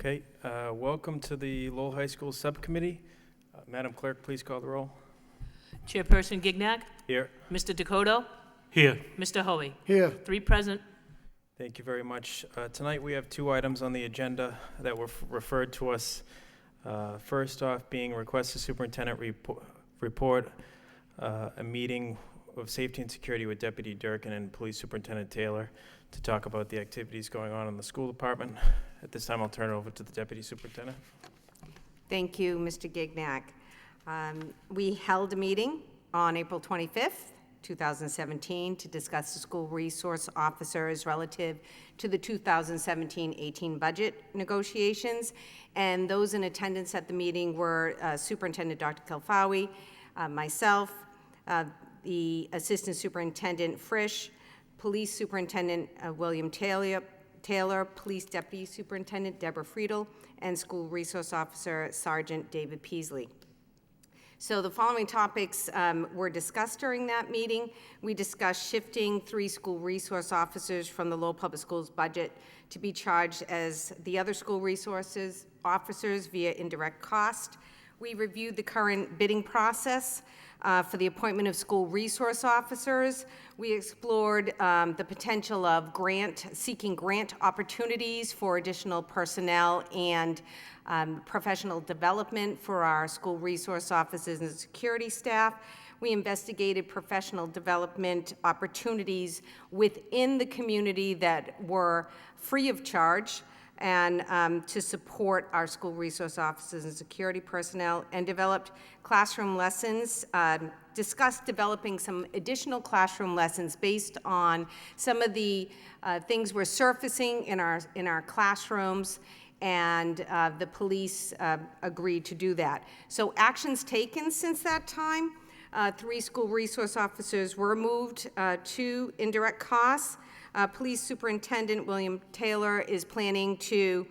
Okay, welcome to the Lowell High School Subcommittee. Madam Clerk, please call the roll. Chairperson Gignac? Here. Mr. Dakota? Here. Mr. Hoey? Here. 3 present. Thank you very much. Tonight we have 2 items on the agenda that were referred to us. First off being request the superintendent report a meeting of safety and security with Deputy Durkin and Police Superintendent Taylor to talk about the activities going on in the school department. At this time, I'll turn it over to the Deputy Superintendent. Thank you, Mr. Gignac. We held a meeting on April 25th, 2017, to discuss the school resource officers relative to the 2017-18 budget negotiations. And those in attendance at the meeting were Superintendent Dr. Kilfawi, myself, the Assistant Superintendent Frisch, Police Superintendent William Taylor, Police Deputy Superintendent Deborah Friedel, and School Resource Officer Sergeant David Peasley. So the following topics were discussed during that meeting. We discussed shifting 3 school resource officers from the Lowell Public Schools budget to be charged as the other school resources officers via indirect cost. We reviewed the current bidding process for the appointment of school resource officers. We explored the potential of seeking grant opportunities for additional personnel and professional development for our school resource officers and security staff. We investigated professional development opportunities within the community that were free of charge and to support our school resource officers and security personnel, and developed classroom lessons, discussed developing some additional classroom lessons based on some of the things we're surfacing in our classrooms, and the police agreed to do that. So actions taken since that time, 3 school resource officers were moved to indirect costs. Police Superintendent William Taylor is planning to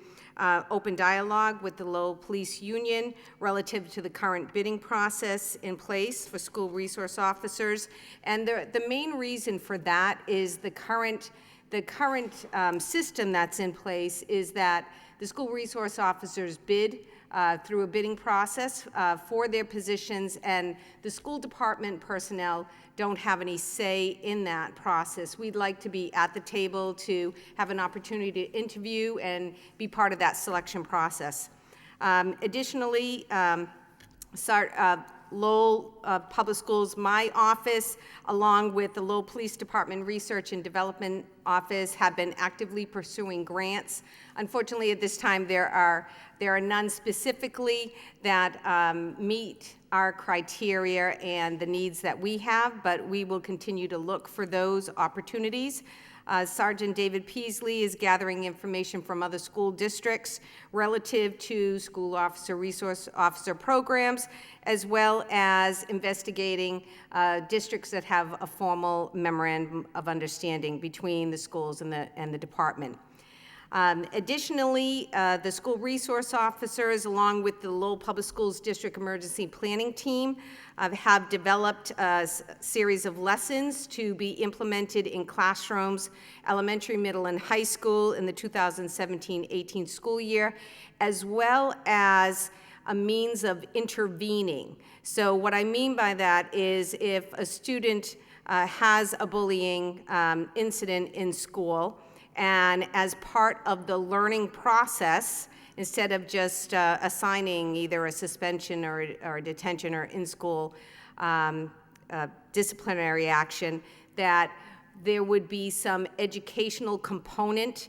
open dialogue with the Lowell Police Union relative to the current bidding process in place for school resource officers. And the main reason for that is the current system that's in place is that the school resource officers bid through a bidding process for their positions, and the school department personnel don't have any say in that process. We'd like to be at the table to have an opportunity to interview and be part of that selection process. Additionally, Lowell Public Schools, my office, along with the Lowell Police Department Research and Development Office, have been actively pursuing grants. Unfortunately, at this time, there are none specifically that meet our criteria and the needs that we have, but we will continue to look for those opportunities. Sergeant David Peasley is gathering information from other school districts relative to school officer resource officer programs, as well as investigating districts that have a formal memorandum of understanding between the schools and the department. Additionally, the school resource officers, along with the Lowell Public Schools District Emergency Planning Team, have developed a series of lessons to be implemented in classrooms, elementary, middle, and high school in the 2017-18 school year, as well as a means of intervening. So what I mean by that is if a student has a bullying incident in school, and as part of the learning process, instead of just assigning either a suspension or a detention or in-school disciplinary action, that there would be some educational component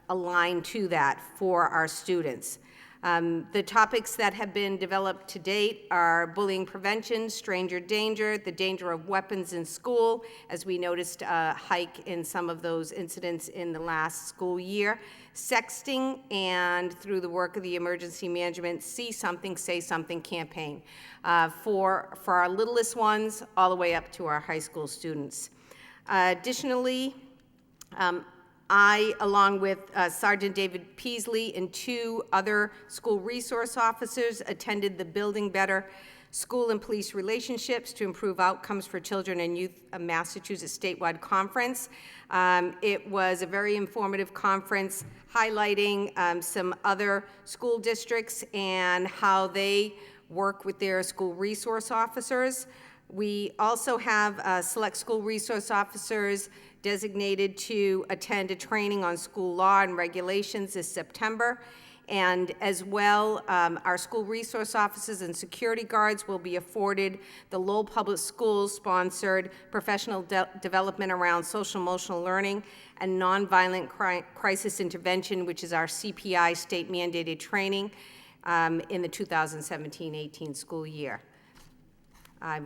aligned to that for our students. The topics that have been developed to date are bullying prevention, stranger danger, the danger of weapons in school, as we noticed a hike in some of those incidents in the last school year, sexting, and through the work of the emergency management See Something, Say Something campaign for our littlest ones all the way up to our high school students. Additionally, I, along with Sergeant David Peasley and 2 other school resource officers, attended the Building Better School and Police Relationships to Improve Outcomes for Children and Youth, a Massachusetts statewide conference. It was a very informative conference highlighting some other school districts and how they work with their school resource officers. We also have select school resource officers designated to attend a training on school law and regulations this September. And as well, our school resource officers and security guards will be afforded the Lowell Public Schools sponsored professional development around social emotional learning and nonviolent crisis intervention, which is our CPI state mandated training in the 2017-18 school year. I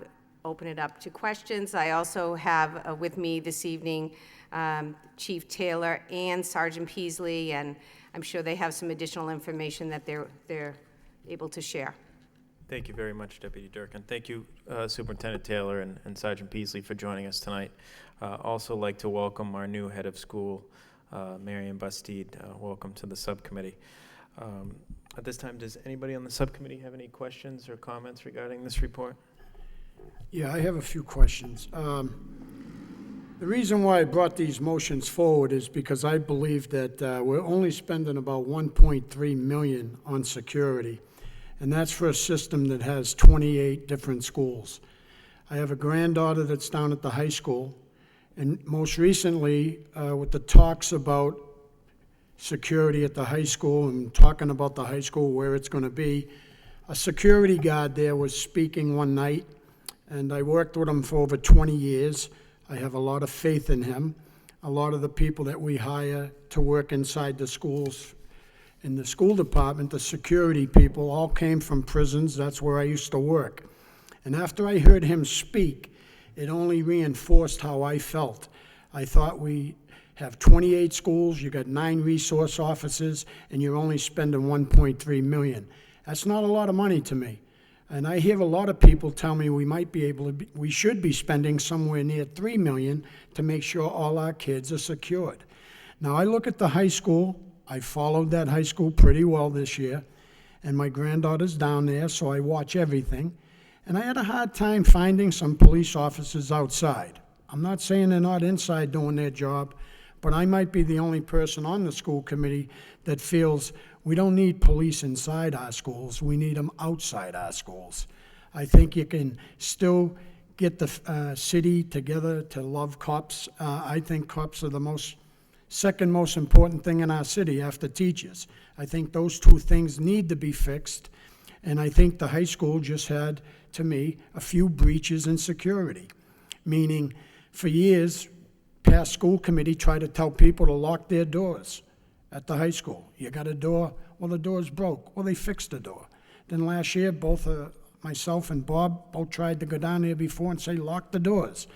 open it up to questions. I also have with me this evening Chief Taylor and Sergeant Peasley, and I'm sure they have some additional information that they're able to share. Thank you very much, Deputy Durkin. Thank you, Superintendent Taylor and Sergeant Peasley, for joining us tonight. Also like to welcome our new head of school, Marion Bustede. Welcome to the subcommittee. At this time, does anybody on the subcommittee have any questions or comments regarding this report? Yeah, I have a few questions. The reason why I brought these motions forward is because I believe that we're only spending about $1.3 million on security, and that's for a system that has 28 different schools. I have a granddaughter that's down at the high school, and most recently, with the talks about security at the high school and talking about the high school, where it's going to be, a security guard there was speaking one night, and I worked with him for over 20 years. I have a lot of faith in him. A lot of the people that we hire to work inside the schools, in the school department, the security people, all came from prisons. That's where I used to work. And after I heard him speak, it only reinforced how I felt. I thought we have 28 schools, you got 9 resource officers, and you're only spending $1.3 million. That's not a lot of money to me. And I hear a lot of people tell me we should be spending somewhere near $3 million to make sure all our kids are secured. Now, I look at the high school. I followed that high school pretty well this year, and my granddaughter's down there, so I watch everything. And I had a hard time finding some police officers outside. I'm not saying they're not inside doing their job, but I might be the only person on the school committee that feels we don't need police inside our schools, we need them outside our schools. I think you can still get the city together to love cops. I think cops are the second most important thing in our city after teachers. I think those two things need to be fixed, and I think the high school just had, to me, a few breaches in security, meaning for years, past school committee tried to tell people to lock their doors at the high school. You got a door, well, the door's broke. Well, they fixed the door. Then last year, both myself and Bob both tried to go down there before and say, lock the doors.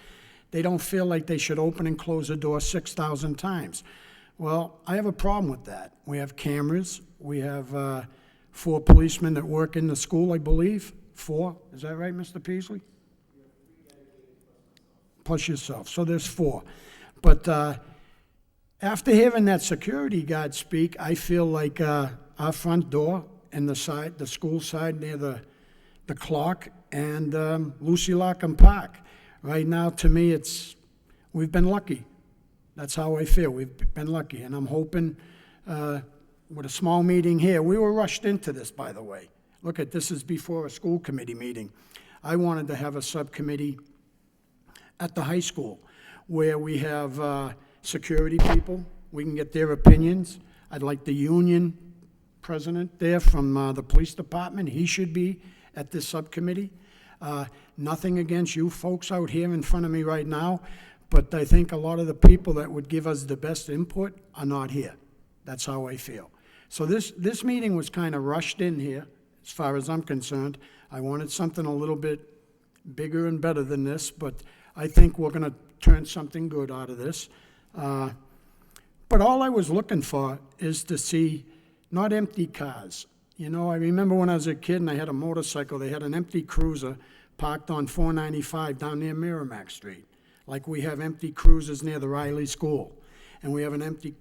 They don't feel like they should open and close the door 6,000 times. Well, I have a problem with that. We have cameras. We have 4 policemen that work in the school, I believe. 4, is that right, Mr. Peasley? Plus yourself, so there's 4. But after hearing that security guard speak, I feel like our front door and the school side near the clock and Lucy Larkin Park. Right now, to me, we've been lucky. That's how I feel. We've been lucky, and I'm hoping with a small meeting here. We were rushed into this, by the way. Look at this is before a school committee meeting. I wanted to have a subcommittee at the high school where we have security people. We can get their opinions. I'd like the union president there from the police department. He should be at this subcommittee. Nothing against you folks out here in front of me right now, but I think a lot of the people that would give us the best input are not here. That's how I feel. So this meeting was kind of rushed in here, as far as I'm concerned. I wanted something a little bit bigger and better than this, but I think we're going to turn something good out of this. But all I was looking for is to see not empty cars. You know, I remember when I was a kid and I had a motorcycle, they had an empty cruiser parked on 495 down near Merrimack Street, like we have empty cruisers near the Riley School. And we have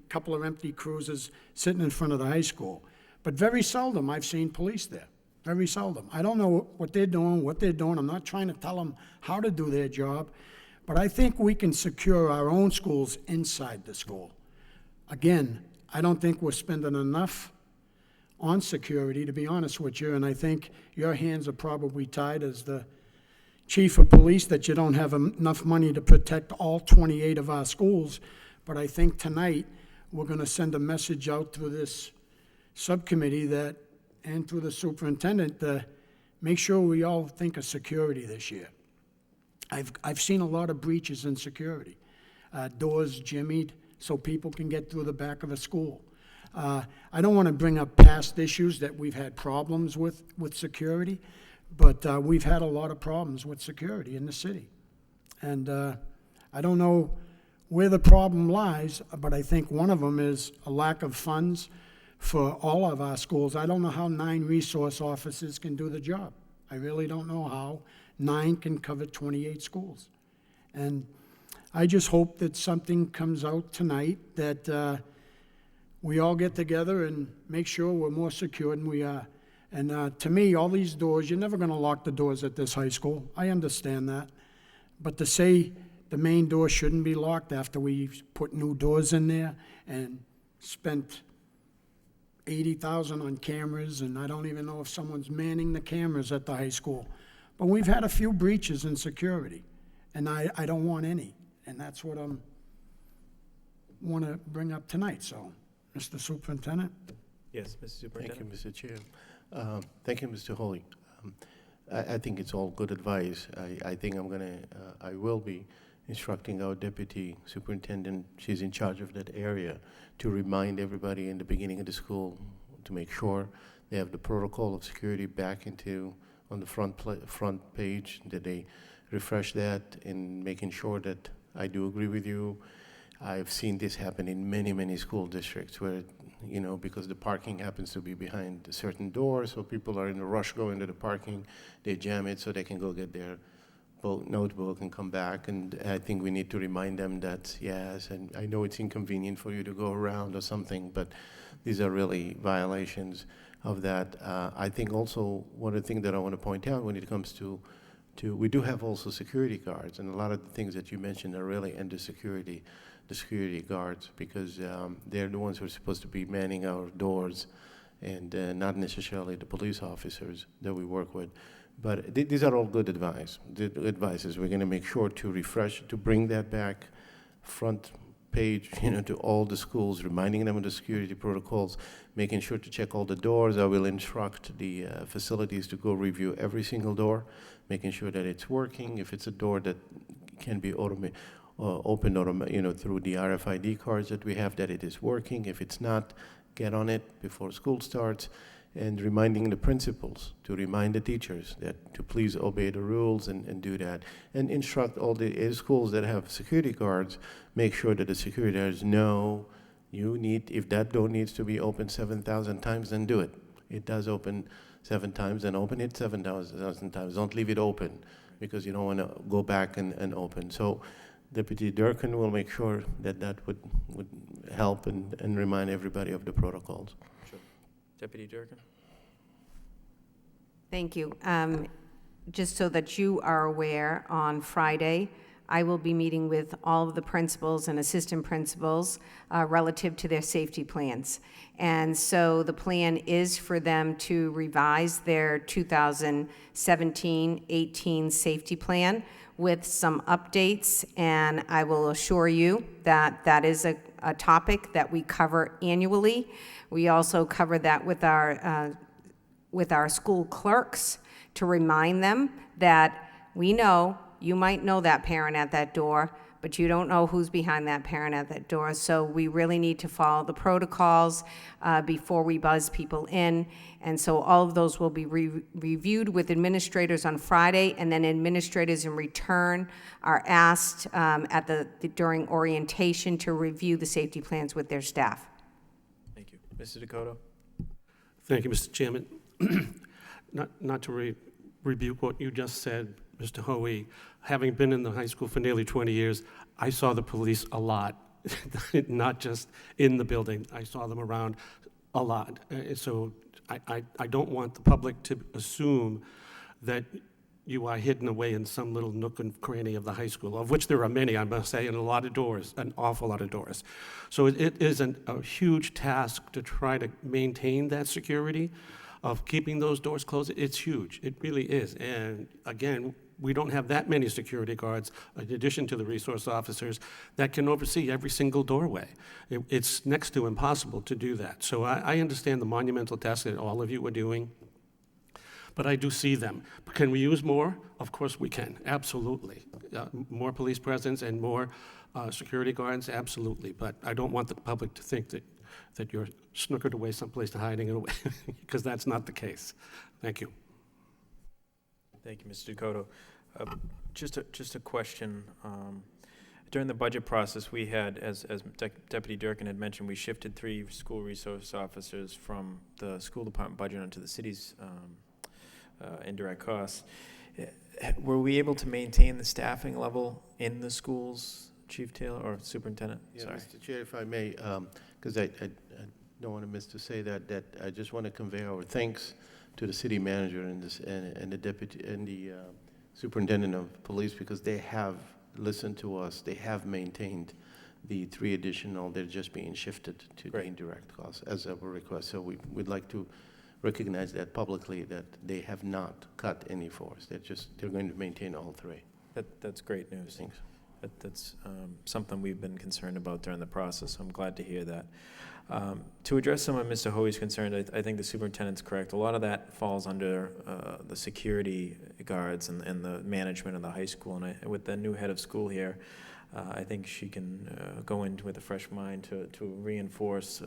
couple of empty cruisers sitting in front of the high school. But very seldom I've seen police there. very seldom. I don't know what they're doing. I'm not trying to tell them how to do their job, but I think we can secure our own schools inside the school. Again, I don't think we're spending enough on security, to be honest with you, and I think your hands are probably tied as the chief of police that you don't have enough money to protect all 28 of our schools. But I think tonight we're going to send a message out through this subcommittee and through the superintendent to make sure we all think of security this year. I've seen a lot of breaches in security, doors jimmied so people can get through the back of a school. I don't want to bring up past issues that we've had problems with security, but we've had a lot of problems with security in the city. And I don't know where the problem lies, but I think one of them is a lack of funds for all of our schools. I don't know how 9 resource officers can do the job. I really don't know how 9 can cover 28 schools. And I just hope that something comes out tonight that we all get together and make sure we're more secure than we are. And to me, all these doors, you're never going to lock the doors at this high school. I understand that. But to say the main door shouldn't be locked after we put new doors in there and spent $80,000 on cameras, and I don't even know if someone's manning the cameras at the high school. But we've had a few breaches in security, and I don't want any. And that's what I want to bring up tonight. So, Mr. Superintendent? Yes, Mr. Superintendent. Thank you, Mr. Chair. Thank you, Mr. Holy. I think it's all good advice. I think I will be instructing our deputy superintendent, she's in charge of that area, to remind everybody in the beginning of the school to make sure they have the protocol of security back on the front page, that they refresh that, and making sure that I do agree with you. I've seen this happen in many, many school districts where, because the parking happens to be behind a certain door, so people are in a rush going into the parking, they jam it so they can go get their notebook and come back. And I think we need to remind them that, yes, and I know it's inconvenient for you to go around or something, but these are really violations of that. I think also one of the things that I want to point out when it comes to we do have also security guards, and a lot of the things that you mentioned are really under security, the security guards, because they're the ones who are supposed to be manning our doors, and not necessarily the police officers that we work with. But these are all good advice. The advices, we're going to make sure to refresh, to bring that back front page, to all the schools, reminding them of the security protocols, making sure to check all the doors. I will instruct the facilities to go review every single door, making sure that it's working. If it's a door that can be opened through the RFID cards that we have, that it is working. If it's not, get on it before school starts. And reminding the principals to remind the teachers that to please obey the rules and do that. And instruct all the schools that have security guards, make sure that the security guards know if that door needs to be opened 7,000 times, then do it. It does open 7 times, then open it 7,000 times. Don't leave it open, because you don't want to go back and open. So Deputy Durkin will make sure that would help and remind everybody of the protocols. Deputy Durkin. Thank you. Just so that you are aware, on Friday, I will be meeting with all of the principals and assistant principals relative to their safety plans. And so the plan is for them to revise their 2017-18 safety plan with some updates, and I will assure you that that is a topic that we cover annually. We also cover that with our school clerks to remind them that we know you might know that parent at that door, but you don't know who's behind that parent at that door. So we really need to follow the protocols before we buzz people in. And so all of those will be reviewed with administrators on Friday, and then administrators in return are asked during orientation to review the safety plans with their staff. Thank you. Mr. Dakota? Thank you, Mr. Chairman. Not to rebuke what you just said, Mr. Hoey, having been in the high school for nearly 20 years, I saw the police a lot, not just in the building. I saw them around a lot. So I don't want the public to assume that you are hidden away in some little nook and cranny of the high school, of which there are many, I must say, and a lot of doors, an awful lot of doors. So it is a huge task to try to maintain that security of keeping those doors closed. It's huge. It really is. And again, we don't have that many security guards, in addition to the resource officers, that can oversee every single doorway. It's next to impossible to do that. So I understand the monumental task that all of you are doing, but I do see them. Can we use more? Of course we can, absolutely. More police presence and more security guards, absolutely. But I don't want the public to think that you're snookered away someplace to hiding it away, because that's not the case. Thank you. Thank you, Mr. Dakota. Just a question. During the budget process, we had, as Deputy Durkin had mentioned, we shifted 3 school resource officers from the school department budget onto the city's indirect costs. Were we able to maintain the staffing level in the schools, Chief Taylor, or Superintendent? Yeah, Sorry. Mr. Chair, if I may, because I don't want to miss to say that I just want to convey our thanks to the city manager and the deputy and the superintendent of police, because they have listened to us. They have maintained the 3 additional. They're just being shifted to the indirect costs as a request. So we'd like to recognize that publicly, that they have not cut any force. They're going to maintain all 3. That's great news. Thanks. That's something we've been concerned about during the process, so I'm glad to hear that. To address some of Mr. Hoey's concerns, I think the superintendent's correct. A lot of that falls under the security guards and the management of the high school, and with the new head of school here, I think she can go in with a fresh mind to reinforce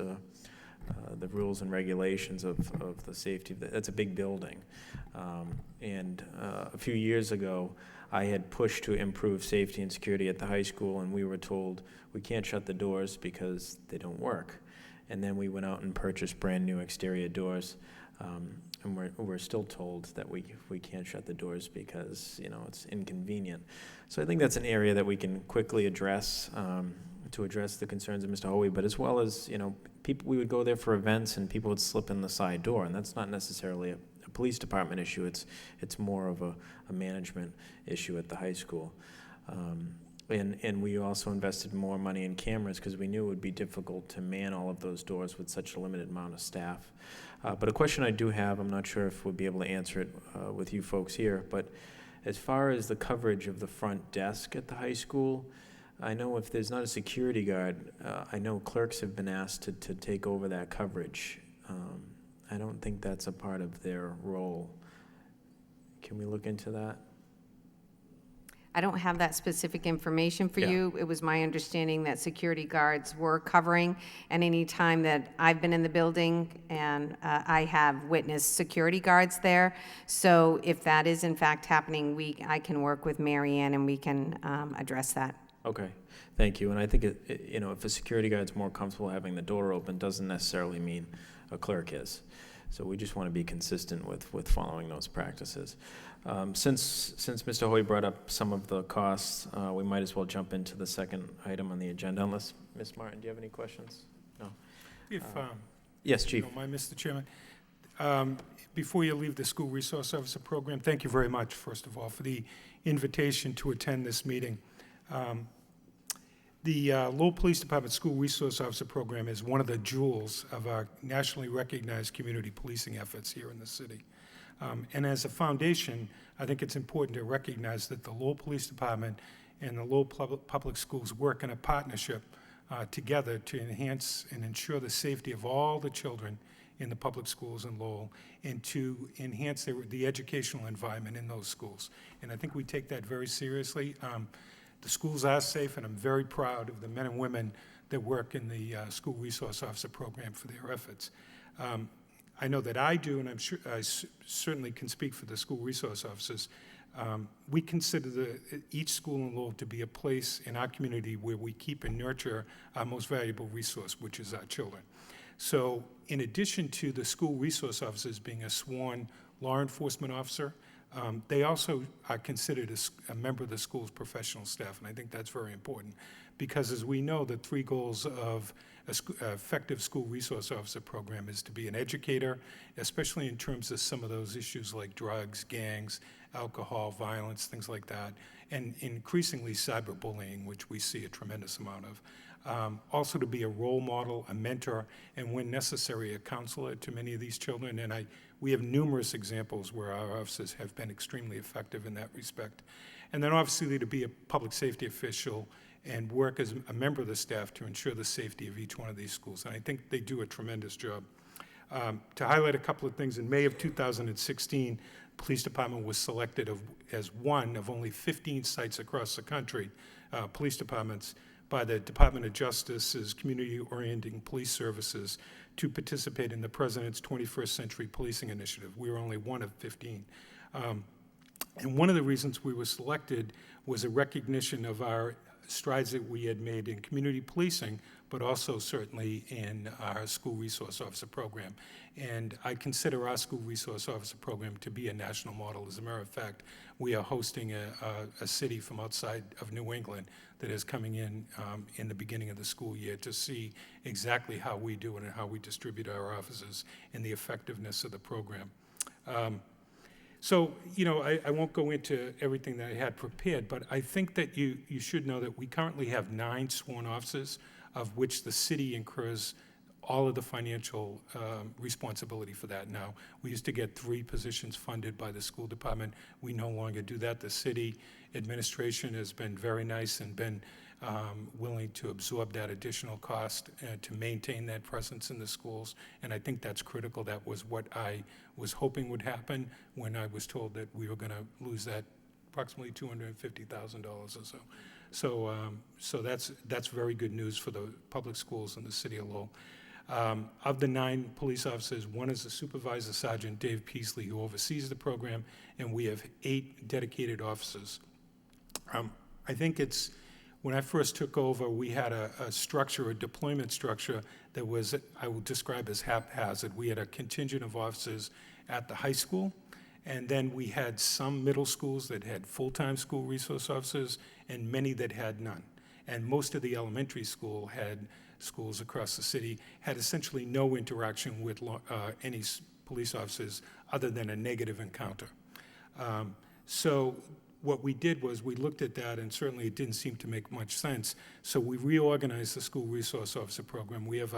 the rules and regulations of the safety. That's a big building. And a few years ago, I had pushed to improve safety and security at the high school, and we were told we can't shut the doors because they don't work. And then we went out and purchased brand new exterior doors, and we're still told that we can't shut the doors because it's inconvenient. So I think that's an area that we can quickly address to address the concerns of Mr. Hoey, but as well as people, we would go there for events and people would slip in the side door, and that's not necessarily a police department issue. It's more of a management issue at the high school. And we also invested more money in cameras because we knew it would be difficult to man all of those doors with such a limited amount of staff. But a question I do have, I'm not sure if we'll be able to answer it with you folks here, but as far as the coverage of the front desk at the high school, I know if there's not a security guard, I know clerks have been asked to take over that coverage. I don't think that's a part of their role. Can we look into that? I don't have that specific information for Yeah. you. It was my understanding that security guards were covering, and any time that I've been in the building, and I have witnessed security guards there. So if that is in fact happening, I can work with Mary Ann and we can address that. Okay, thank you. And I think if a security guard's more comfortable having the door open, doesn't necessarily mean a clerk is. So we just want to be consistent with following those practices. Since Mr. Hoey brought up some of the costs, we might as well jump into the second item on the agenda, unless, Ms. Martin, do you have any questions? No? If, Yes, you Chief. don't mind, Mr. Chairman, before you leave the School Resource Officer Program, thank you very much, first of all, for the invitation to attend this meeting. The Lowell Police Department School Resource Officer Program is one of the jewels of our nationally recognized community policing efforts here in the city. And as a foundation, I think it's important to recognize that the Lowell Police Department and the Lowell Public Schools work in a partnership together to enhance and ensure the safety of all the children in the public schools in Lowell and to enhance the educational environment in those schools. And I think we take that very seriously. The schools are safe, and I'm very proud of the men and women that work in the School Resource Officer Program for their efforts. I know that I do, and I'm sure I certainly can speak for the school resource officers. We consider each school in Lowell to be a place in our community where we keep and nurture our most valuable resource, which is our children. So in addition to the school resource officers being a sworn law enforcement officer, They also are considered a member of the school's professional staff, and I think that's very important, because as we know, the three goals of a effective school resource officer program is to be an educator, especially in terms of some of those issues like drugs, gangs, alcohol, violence, things like that, and increasingly cyberbullying, which we see a tremendous amount of. Also to be a role model, a mentor, and when necessary, a counselor to many of these children. And we have numerous examples where our officers have been extremely effective in that respect. And then obviously to be a public safety official and work as a member of the staff to ensure the safety of each one of these schools. And I think they do a tremendous job. To highlight a couple of things, in May of 2016, the police department was selected as one of only 15 sites across the country, police departments, by the Department of Justice's Community-Orienting Police Services to participate in the President's 21st Century Policing Initiative. We were only one of 15. And one of the reasons we were selected was a recognition of our strides that we had made in community policing, but also certainly in our school resource officer program. And I consider our school resource officer program to be a national model. As a matter of fact, we are hosting a city from outside of New England that is coming in the beginning of the school year to see exactly how we do it and how we distribute our officers and the effectiveness of the program. So, you know, I won't go into everything that I had prepared, but I think that you should know that we currently have 9 sworn officers, of which the city incurs all of the financial responsibility for that now. We used to get 3 positions funded by the school department. We no longer do that. The city administration has been very nice and been willing to absorb that additional cost to maintain that presence in the schools. And I think that's critical. That was what I was hoping would happen when I was told that we were going to lose that approximately $250,000 or so. So that's very good news for the public schools in the city of Lowell. Of the 9 police officers, 1 is the supervisor, Sergeant Dave Peasley, who oversees the program, and we have 8 dedicated officers. I think when I first took over, we had a structure, a deployment structure that was, I would describe as haphazard. We had a contingent of officers at the high school, and then we had some middle schools that had full-time school resource officers and many that had none. And most of the elementary schools across the city had essentially no interaction with any police officers other than a negative encounter. So what we did was we looked at that, and certainly it didn't seem to make much sense. So we reorganized the school resource officer program. We have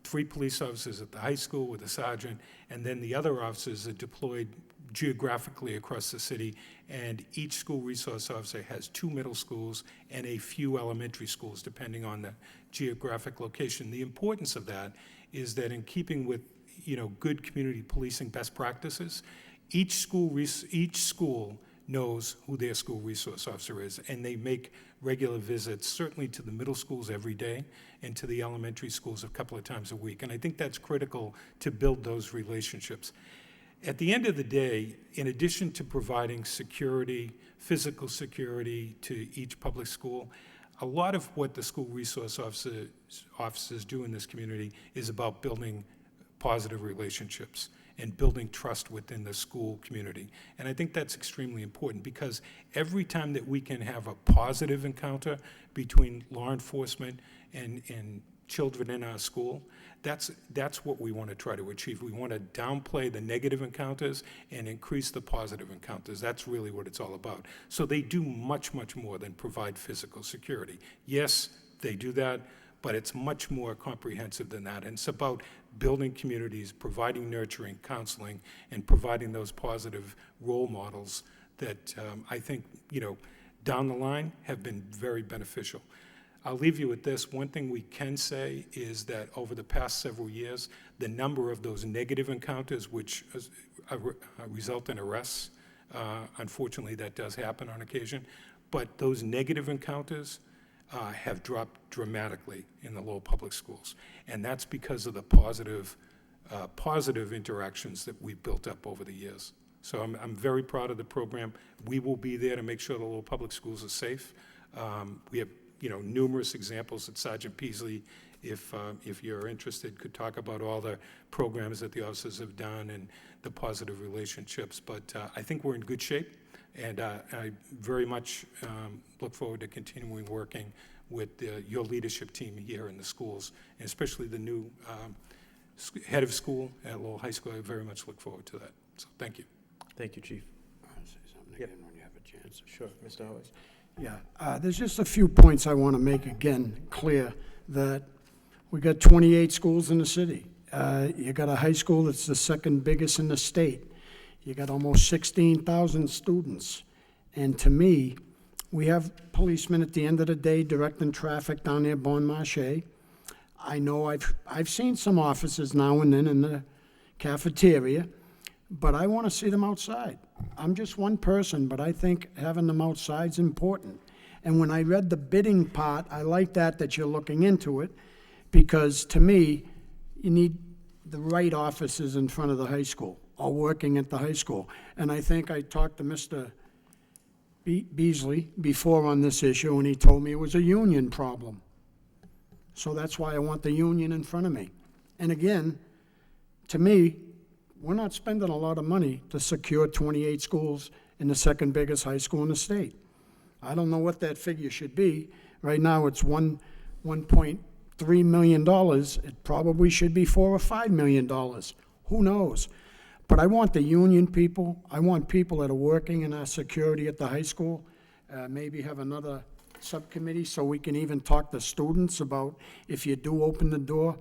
3 police officers at the high school with a sergeant, and then the other officers are deployed geographically across the city, and each school resource officer has 2 middle schools and a few elementary schools, depending on the geographic location. The importance of that is that in keeping with, you know, good community policing best practices, each school knows who their school resource officer is, and they make regular visits, certainly to the middle schools every day, and to the elementary schools a couple of times a week. And I think that's critical to build those relationships. At the end of the day, in addition to providing security, physical security to each public school, a lot of what the school resource officers do in this community is about building positive relationships and building trust within the school community. And I think that's extremely important, because every time that we can have a positive encounter between law enforcement and children in our school, that's what we want to try to achieve. We want to downplay the negative encounters and increase the positive encounters. That's really what it's all about. So they do much, much more than provide physical security. Yes, they do that, but it's much more comprehensive than that. And it's about building communities, providing nurturing, counseling, and providing those positive role models that I think, you know, down the line have been very beneficial. I'll leave you with this. One thing we can say is that over the past several years, the number of those negative encounters which result in arrests, unfortunately that does happen on occasion, but those negative encounters have dropped dramatically in the Lowell Public Schools. And that's because of the positive interactions that we've built up over the years. So I'm very proud of the program. We will be there to make sure the Lowell Public Schools are safe. We have, you know, numerous examples that Sergeant Peasley if you're interested, could talk about all the programs that the officers have done and the positive relationships. But I think we're in good shape, and I very much look forward to continuing working with your leadership team here in the schools, and especially the new head of school at Lowell High School. I very much look forward to that. So thank you. Thank you, Chief. I'll say something Yep. again when you have a chance. Sure, Mr. Howie. Yeah, there's just a few points I want to make again clear, that we got 28 schools in the city. You got a high school that's the second biggest in the state. You got almost 16,000 students. And to me, we have policemen at the end of the day directing traffic down there, Bon Marché. I know I've seen some officers now and then in the cafeteria, but I want to see them outside. I'm just one person, but I think having them outside is important. And when I read the bidding part, I like that you're looking into it, because to me, you need the right officers in front of the high school or working at the high school. And I think I talked to Mr. Beasley before on this issue, and he told me it was a union problem. So that's why I want the union in front of me. And again, to me, we're not spending a lot of money to secure 28 schools in the second biggest high school in the state. I don't know what that figure should be. Right now, it's $1.3 million. It probably should be $4 or $5 million. Who knows? But I want the union people. I want people that are working in our security at the high school. Maybe have another subcommittee so we can even talk to students about if you do open the door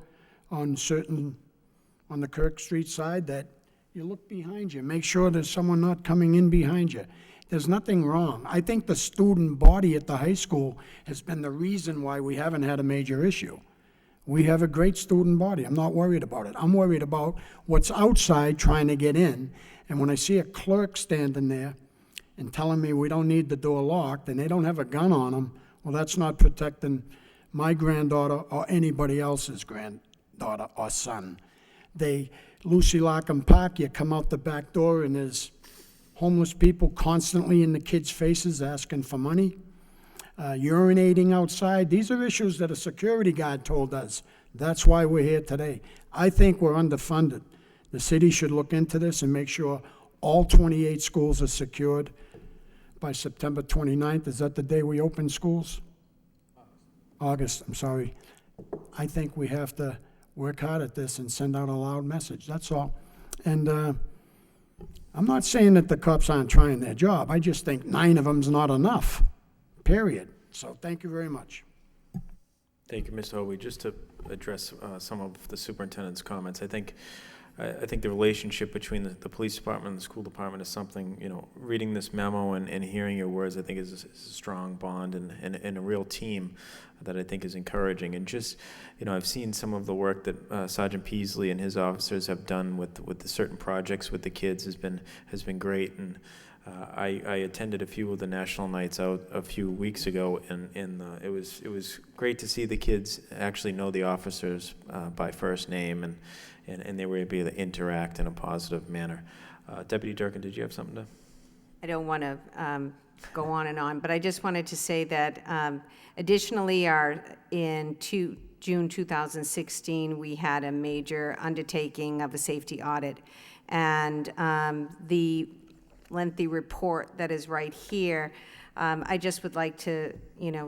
on the Kirk Street side, that you look behind you. Make sure there's someone not coming in behind you. There's nothing wrong. I think the student body at the high school has been the reason why we haven't had a major issue. We have a great student body. I'm not worried about it. I'm worried about what's outside trying to get in. And when I see a clerk standing there and telling me we don't need the door locked and they don't have a gun on them, well, that's not protecting my granddaughter or anybody else's granddaughter or son. They Lucy Lock and Park, you come out the back door and there's homeless people constantly in the kids' faces asking for money, urinating outside. These are issues that a security guard told us. That's why we're here today. I think we're underfunded. The city should look into this and make sure all 28 schools are secured by September 29th. Is that the day we open schools? August, I'm sorry. I think we have to work hard at this and send out a loud message, that's all. And I'm not saying that the cops aren't trying their job. I just think 9 of them's not enough, period. So thank you very much. Thank you, Mr. Howie. Just to address some of the superintendent's comments, I think the relationship between the police department and the school department is something, reading this memo and hearing your words, I think is a strong bond and a real team that I think is encouraging. And just, I've seen some of the work that Sergeant Peasley and his officers have done with the certain projects with the kids has been great. And I attended a few of the national nights out a few weeks ago, and it was great to see the kids actually know the officers by first name, and they were able to interact in a positive manner. Deputy Durkin, did you have something to? I don't want to go on and on, but I just wanted to say that additionally, in June 2016, we had a major undertaking of a safety audit, and the lengthy report that is right here, I just would like to,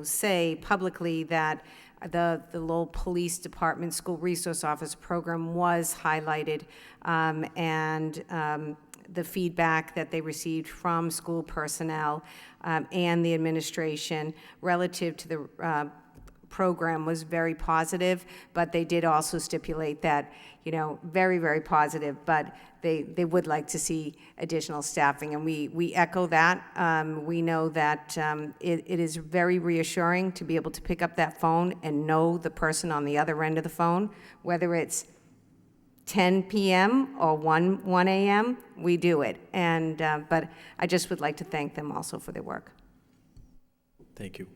say publicly that the Lowell Police Department School Resource Officer Program was highlighted, and the feedback that they received from school personnel and the administration relative to the program was very positive, but they did also stipulate that, very, very positive, but they would like to see additional staffing, and we echo that. We know that it is very reassuring to be able to pick up that phone and know the person on the other end of the phone, whether it's 10 p.m. or 1 a.m., we do it. And but I just would like to thank them also for their work. Thank you.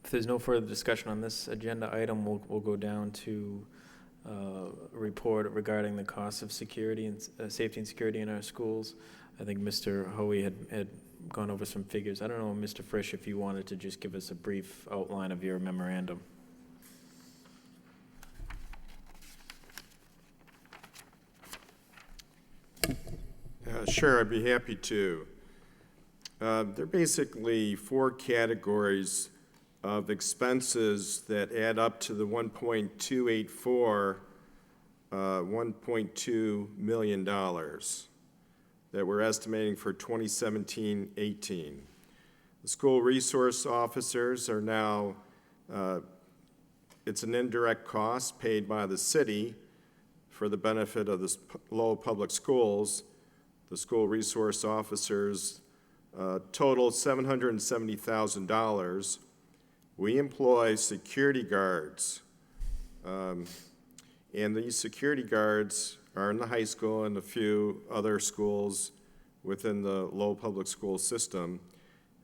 If there's no further discussion on this agenda item, we'll go down to a report regarding the cost of security and safety and security in our schools. I think Mr. Hoey had gone over some figures. I don't know, Mr. Frisch, if you wanted to just give us a brief outline of your memorandum. Sure, I'd be happy to. There are basically 4 categories of expenses that add up to the $1.2 million that we're estimating for 2017-18. The school resource officers are now, it's an indirect cost paid by the city for the benefit of the Lowell Public Schools. The school resource officers total $770,000. We employ security guards, and these security guards are in the high school and a few other schools within the Lowell Public School system.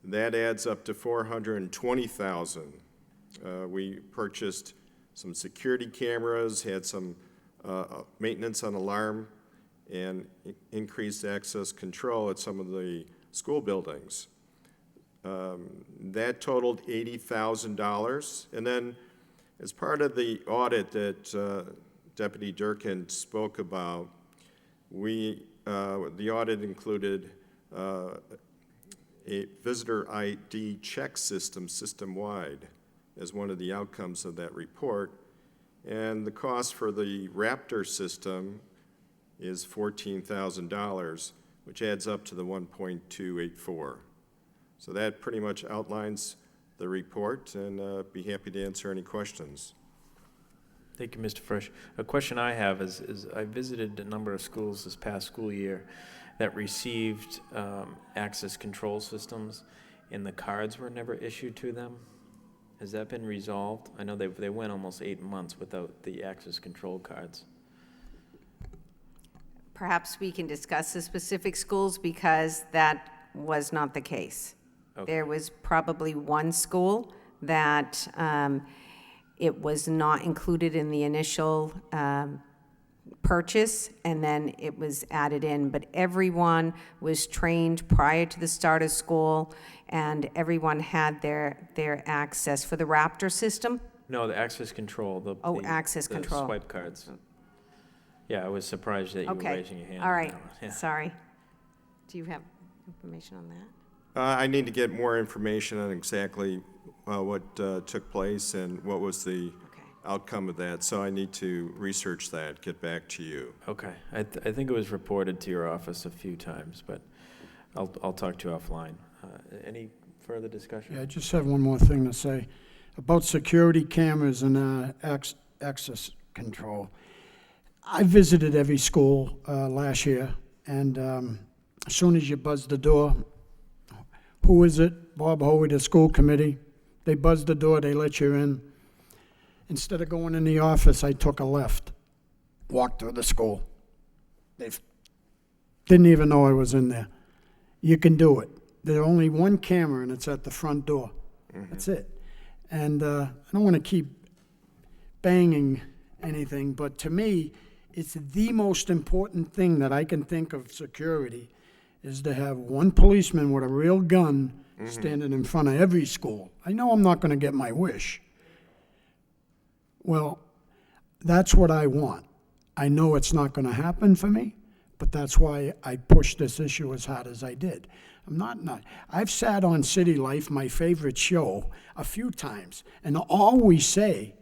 That adds up to $420,000. We purchased some security cameras, had some maintenance on alarm, and increased access control at some of the school buildings. That totaled $80,000. And then as part of the audit that Deputy Durkin spoke about, the audit included a visitor ID check system-wide as one of the outcomes of that report. And the cost for the Raptor system is $14,000, which adds up to the 1.284. So that pretty much outlines the report, and be happy to answer any questions. Thank you, Mr. Fresh. A question I have is I visited a number of schools this past school year that received access control systems, and the cards were never issued to them. Has that been resolved? I know they went almost 8 months without the access control cards. Perhaps we can discuss the specific schools because that was not the case. Okay. There was probably one school that it was not included in the initial purchase, and then it was added in. But everyone was trained prior to the start of school, and everyone had their access for the Raptor system. No, the access control. Access the control. swipe cards. Yeah, I was surprised that you were raising your hand. All on right, that one. Yeah. sorry. Do you have information on that? I need to get more information on exactly what took place and what was the outcome of that, so I need to research that, get back to you. Okay. I think it was reported to your office a few times, but I'll talk to you offline. Any further discussion? Yeah, I just have one more thing to say about security cameras and access control. I visited every school last year, and as soon as you buzz the door, who is it? Bob Hoey, the school committee. They buzz the door, they let you in. Instead of going in the office, I took a left, walked through the school. They didn't even know I was in there. You can do it. There's only one camera, and it's at the front door. Mm-hmm. That's it. And I don't want to keep banging anything, but to me, it's the most important thing that I can think of security is to have one policeman with a real gun standing in front of every school. I know I'm not going to get my wish. Well, that's what I want. I know it's not going to happen for me, but that's why I pushed this issue as hard as I did. I've sat on City Life, my favorite show, a few times, and always say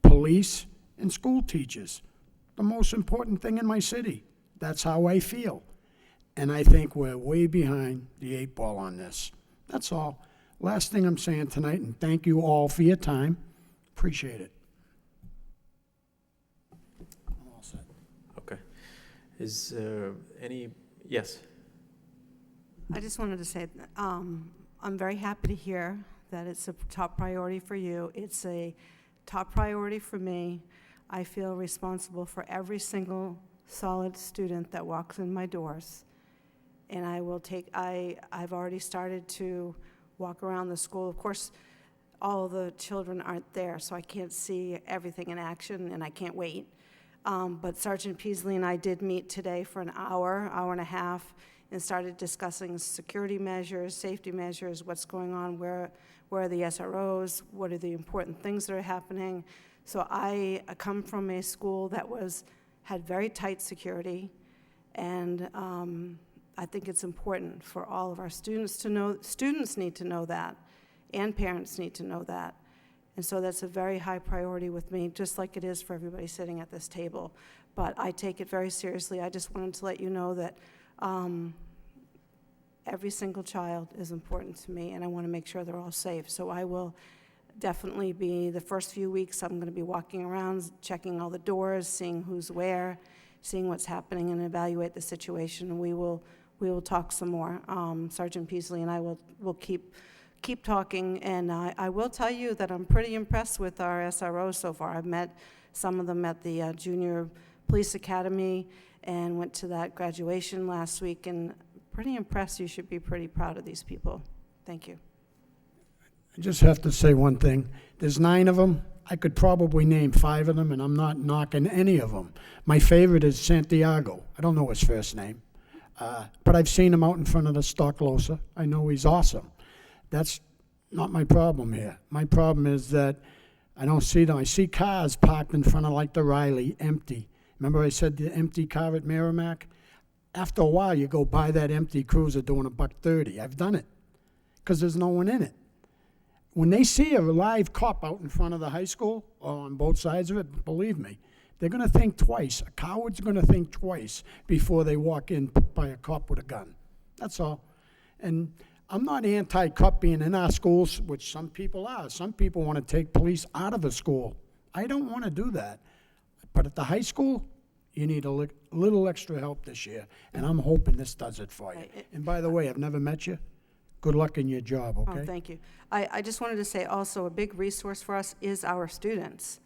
police and school teachers, the most important thing in my city. That's how I feel. And I think we're way behind the 8 ball on this. That's all. Last thing I'm saying tonight, and thank you all for your time. Appreciate it. I'm all set. Okay. Is any, yes? I just wanted to say, I'm very happy to hear that it's a top priority for you. It's a top priority for me. I feel responsible for every single solid student that walks in my doors. And I've already started to walk around the school. Of course, all of the children aren't there, so I can't see everything in action, and I can't wait. But Sergeant Peasley and I did meet today for an hour and a half, and started discussing security measures, safety measures, what's going on, where are the SROs, what are the important things that are happening. So I come from a school that had very tight security, and I think it's important for all of our students to know, students need to know that, and parents need to know that. And so that's a very high priority with me, just like it is for everybody sitting at this table. But I take it very seriously. I just wanted to let you know that every single child is important to me, and I want to make sure they're all safe. So I will definitely be, the first few weeks, I'm going to be walking around, checking all the doors, seeing who's where, seeing what's happening, and evaluate the situation. We will talk some more. Sergeant Peasley and I will keep talking, and I will tell you that I'm pretty impressed with our SROs so far. I've met some of them at the Junior Police Academy and went to that graduation last week, and pretty impressed. You should be pretty proud of these people. Thank you. I just have to say one thing. There's 9 of them. I could probably name 5 of them, and I'm not knocking any of them. My favorite is Santiago. I don't know his first name, but I've seen him out in front of the Stocklosa. I know he's awesome. That's not my problem here. My problem is that I don't see them. I see cars parked in front of, like, the Riley, empty. Remember I said the empty car at Merrimack? After a while, you go by that empty cruiser doing $130. I've done it because there's no one in it. When they see a live cop out in front of the high school or on both sides of it, believe me, they're going to think twice. A coward's going to think twice before they walk in by a cop with a gun. That's all. And I'm not anti-cop being in our schools, which some people are. Some people want to take police out of a school. I don't want to do that. But at the high school, you need a little extra help this year, and I'm hoping this does it for you. And by the way, I've never met you. Good luck in your job, okay? Oh, thank you. I just wanted to say also a big resource for us is our students,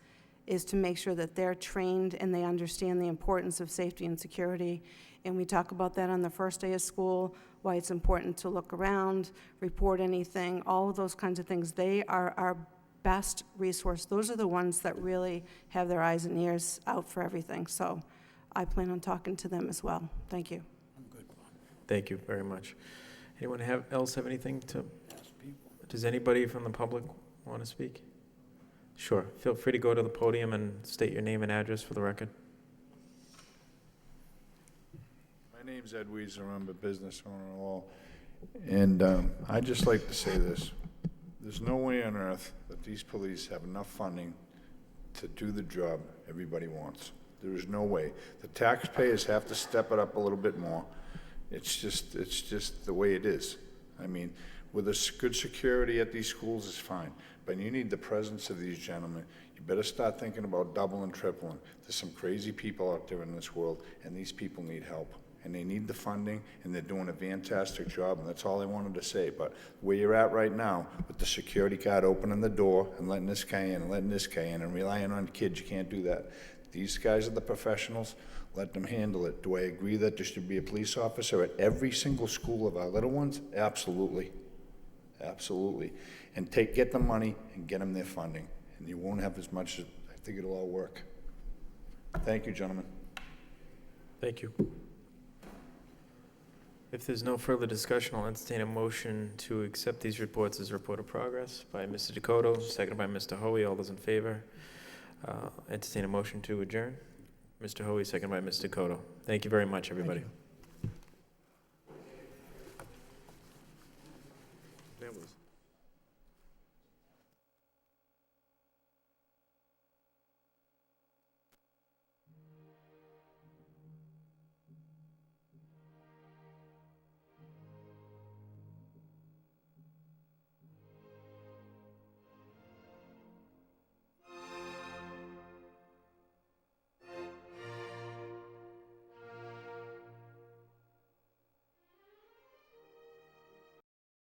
is to make sure that they're trained and they understand the importance of safety and security. And we talk about that on the first day of school, why it's important to look around, report anything, all of those kinds of things. They are our best resource. Those are the ones that really have their eyes and ears out for everything. So I plan on talking to them as well. Thank you. Thank you very much. Anyone else have anything to? Does anybody from the public want to speak? Sure. Feel free to go to the podium and state your name and address for the record. My name's Ed Weezer. I'm a business owner in Lowell. And I'd just like to say this. There's no way on earth that these police have enough funding to do the job everybody wants. There is no way. The taxpayers have to step it up a little bit more. It's just the way it is. I mean, with a good security at these schools is fine, but you need the presence of these gentlemen. You better start thinking about doubling, tripling. There's some crazy people out there in this world, and these people need help. And they need the funding, and they're doing a fantastic job, and that's all I wanted to say. But where you're at right now, with the security guard opening the door and letting this guy in and letting this guy in and relying on kids, you can't do that. These guys are the professionals. Let them handle it. Do I agree that there should be a police officer at every single school of our little ones? Absolutely. Absolutely. And get the money and get them their funding. And you won't have as much. I think it'll all work. Thank you, gentlemen. Thank you. If there's no further discussion, I'll entertain a motion to accept these reports as a report of progress by Mr. Dakota, seconded by Mr. Hoey. All those in favor? Entertain a motion to adjourn. Mr. Hoey, seconded by Mr. Dakota. Thank you very much, everybody.